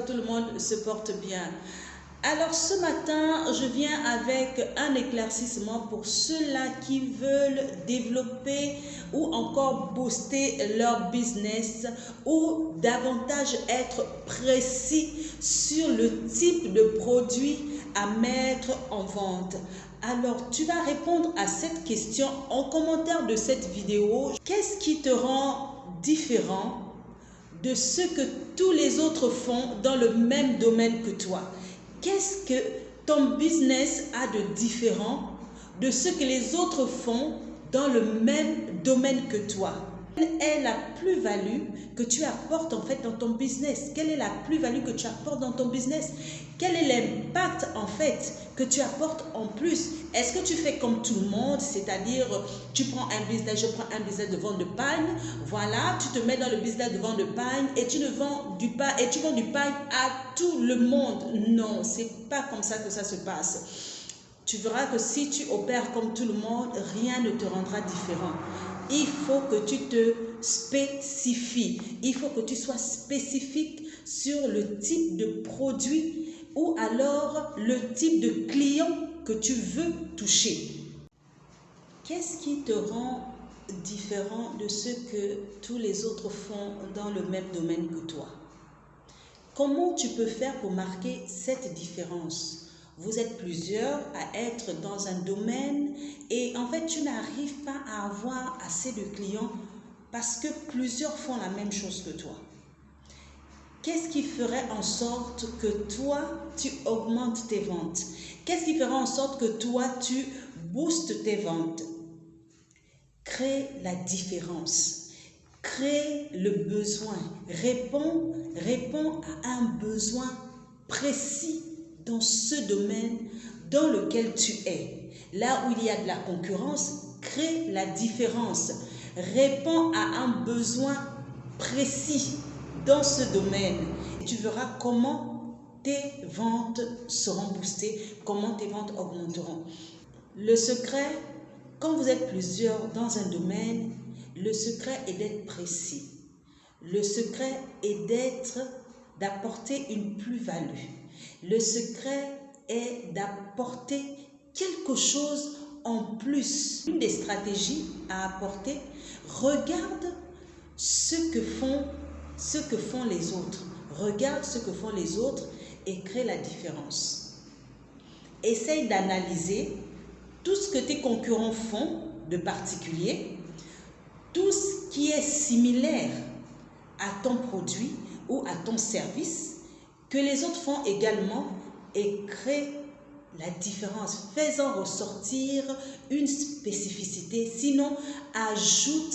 que tout le monde se porte bien. Alors ce matin, je viens avec un éclaircissement pour ceux-là qui veulent développer ou encore booster leur business ou davantage être précis sur le type de produit à mettre en vente. Alors, tu vas répondre à cette question en commentaire de cette vidéo. Qu'est-ce qui te rend différent de ce que tous les autres font dans le même domaine que toi? Qu'est-ce que ton business a de différent de ce que les autres font dans le même domaine que toi? Quelle est la plus-value que tu apportes en fait dans ton business? Quelle est la plus-value que tu apportes dans ton business? Quel est l'impact en fait que tu apportes en plus? Est-ce que tu fais comme tout le monde, c'est-à-dire tu prends un business, je prends un business de vente de pain, voilà, tu te mets dans le business de vente de pain et tu vends du pain et tu vends du pain à tout le monde? Non, c'est pas comme ça que ça se passe. Tu verras que si tu opères comme tout le monde, rien ne te rendra différent. Il faut que tu te spécifies. Il faut que tu sois spécifique sur le type de produit ou alors le type de client que tu veux toucher. Qu'est-ce qui te rend différent de ce que tous les autres font dans le même domaine que toi? Comment tu peux faire pour marquer cette différence? Vous êtes plusieurs à être dans un domaine et en fait, tu n'arrives pas à avoir assez de clients parce que plusieurs font la même chose que toi. Qu'est-ce qui ferait en sorte que toi, tu augmentes tes ventes? Qu'est-ce qui ferait en sorte que toi, tu boostes tes ventes? Crée la différence. Crée le besoin. Réponds à un besoin précis dans ce domaine dans lequel tu es. Là où il y a de la concurrence, crée la différence. Réponds à un besoin précis dans ce domaine. Et tu verras comment tes ventes seront boostées, comment tes ventes augmenteront. Le secret, quand vous êtes plusieurs dans un domaine, le secret est d'être précis. Le secret est d'apporter une plus-value. Le secret est d'apporter quelque chose en plus. Une des stratégies à apporter, regarde ce que font les autres. Regarde ce que font les autres et crée la différence. Essaye d'analyser tout ce que tes concurrents font de particulier, tout ce qui est similaire à ton produit ou à ton service, que les autres font également et crée la différence. Fais-en ressortir une spécificité, sinon ajoute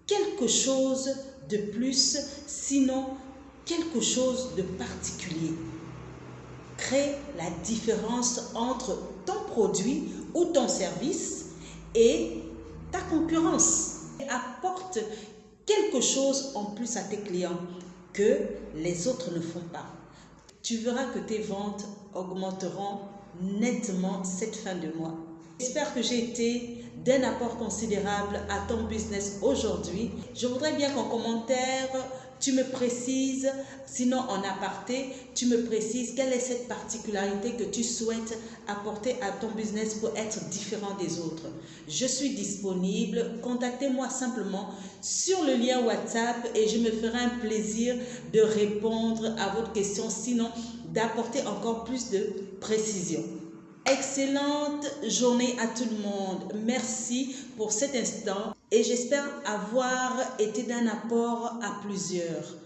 quelque chose de plus, sinon quelque chose de particulier. Crée la différence entre ton produit ou ton service et ta concurrence. Apporte quelque chose en plus à tes clients que les autres ne font pas. Tu verras que tes ventes augmenteront nettement cette fin de mois. J'espère que j'ai été d'un apport considérable à ton business aujourd'hui. Je voudrais bien qu'en commentaire, tu me précises, sinon en aparté, tu me précises quelle est cette particularité que tu souhaites apporter à ton business pour être différent des autres. Je suis disponible, contactez-moi simplement sur le lien WhatsApp et je me ferai un plaisir de répondre à votre question, sinon d'apporter encore plus de précision. Excellente journée à tout le monde. Merci pour cet instant et j'espère avoir été d'un apport à plusieurs.